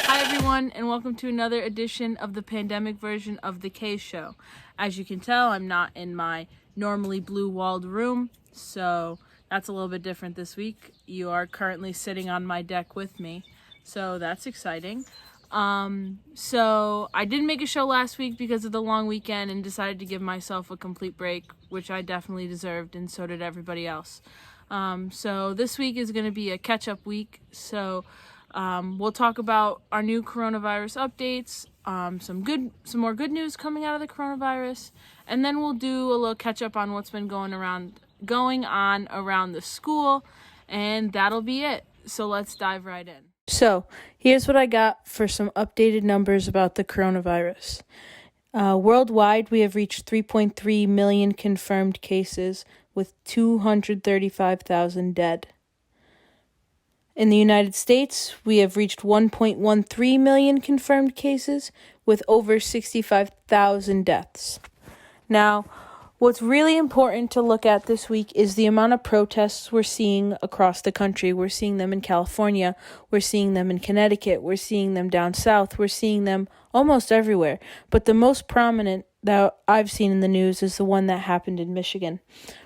Hi everyone, and welcome to another edition of the pandemic version of The K Show. As you can tell, I'm not in my normally blue-walled room, so that's a little bit different this week. You are currently sitting on my deck with me, so that's exciting. So I didn't make a show last week because of the long weekend and decided to give myself a complete break, which I definitely deserved, and so did everybody else. So this week is going to be a catch-up week, so we'll talk about our new coronavirus updates, some more good news coming out of the coronavirus, and then we'll do a little catch up on what's been going on around the school, and that'll be it. So let's dive right in. So here's what I got for some updated numbers about the coronavirus. Worldwide, we have reached 3.3 million confirmed cases with 235,000 dead. In the United States, we have reached 1.13 million confirmed cases with over 65,000 deaths. Now, what's really important to look at this week is the amount of protests we're seeing across the country. We're seeing them in California, we're seeing them in Connecticut, we're seeing them down south, we're seeing them almost everywhere. But the most prominent that I've seen in the news is the one that happened in Michigan.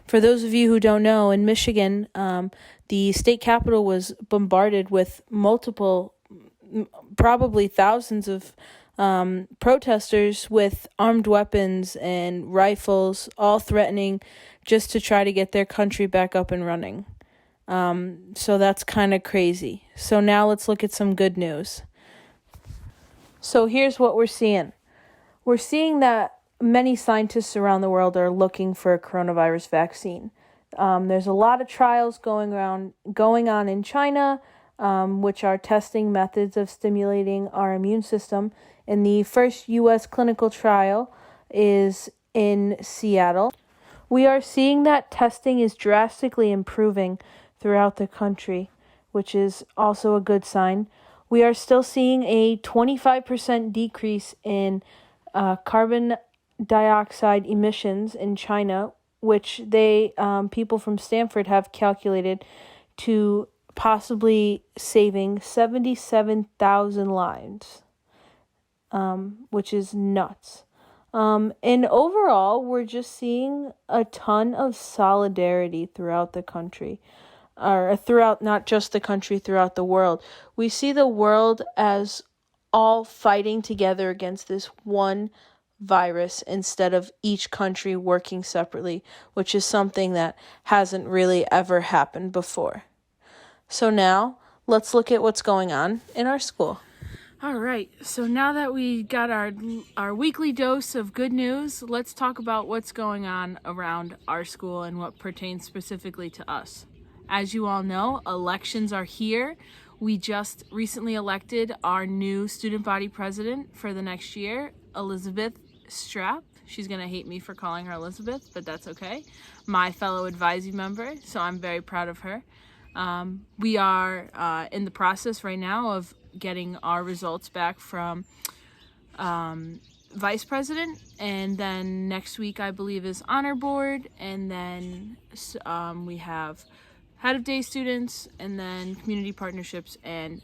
For those of you who don't know, in Michigan, the state capitol was bombarded with multiple, probably thousands of protesters with armed weapons and rifles, all threatening just to try to get their country back up and running. So that's kind of crazy. So now let's look at some good news. So here's what we're seeing. We're seeing that many scientists around the world are looking for a coronavirus vaccine. There's a lot of trials going on in China, which are testing methods of stimulating our immune system. And the first U.S. clinical trial is in Seattle. We are seeing that testing is drastically improving throughout the country, which is also a good sign. We are still seeing a 25% decrease in carbon dioxide emissions in China, which people from Stanford have calculated to possibly saving 77,000 lives, which is nuts. And overall, we're just seeing a ton of solidarity throughout the country, or throughout not just the country, throughout the world. We see the world as all fighting together against this one virus instead of each country working separately, which is something that hasn't really ever happened before. So now let's look at what's going on in our school. All right, so now that we got our weekly dose of good news, let's talk about what's going on around our school and what pertains specifically to us. As you all know, elections are here. We just recently elected our new student body president for the next year, Elizabeth Strapp. She's going to hate me for calling her Elizabeth, but that's okay. My fellow advisory member, so I'm very proud of her. We are in the process right now of getting our results back from vice president, and then next week I believe is honor board, and then we have head of day students, and then community partnerships and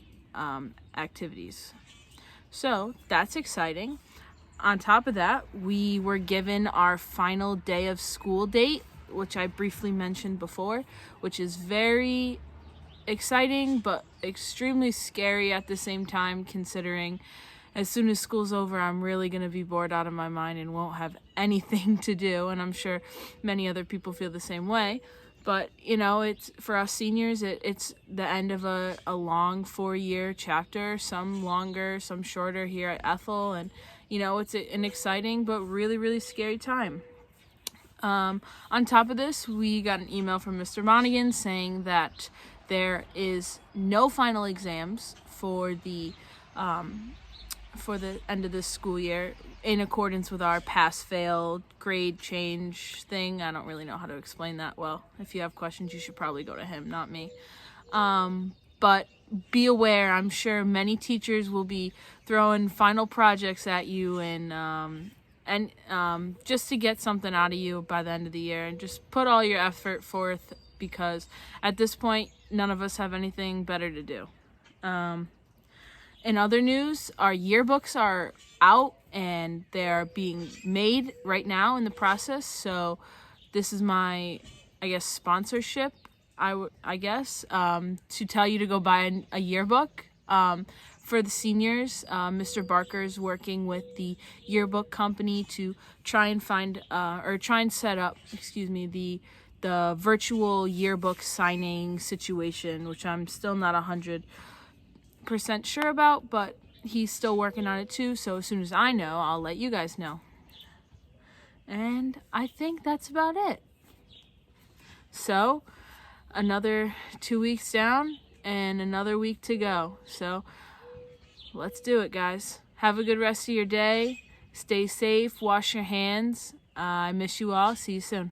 activities. So that's exciting. On top of that, we were given our final day of school date, which I briefly mentioned before, which is very exciting but extremely scary at the same time, considering as soon as school's over, I'm really going to be bored out of my mind and won't have anything to do, and I'm sure many other people feel the same way. But, it's for us seniors, it's the end of a long 4-year chapter, some longer, some shorter here at Ethel, and it's an exciting but really, really scary time. On top of this, we got an email from Mr. Monaghan saying that there is no final exams for the end of this school year, in accordance with our pass-fail grade change thing. I don't really know how to explain that well. If you have questions, you should probably go to him, not me. But be aware, I'm sure many teachers will be throwing final projects at you and just to get something out of you by the end of the year, and just put all your effort forth, because at this point, none of us have anything better to do. In other news, our yearbooks are out and they're being made right now in the process. So this is my, I guess, sponsorship, I guess, to tell you to go buy a yearbook. For the seniors, Mr. Barker's working with the yearbook company to try and find, or try and set up, the virtual yearbook signing situation, which I'm still not 100% sure about, but he's still working on it too. So as soon as I know, I'll let you guys know. And I think that's about it. So another 2 weeks down and another week to go. So let's do it, guys. Have a good rest of your day. Stay safe. Wash your hands. I miss you all. See you soon.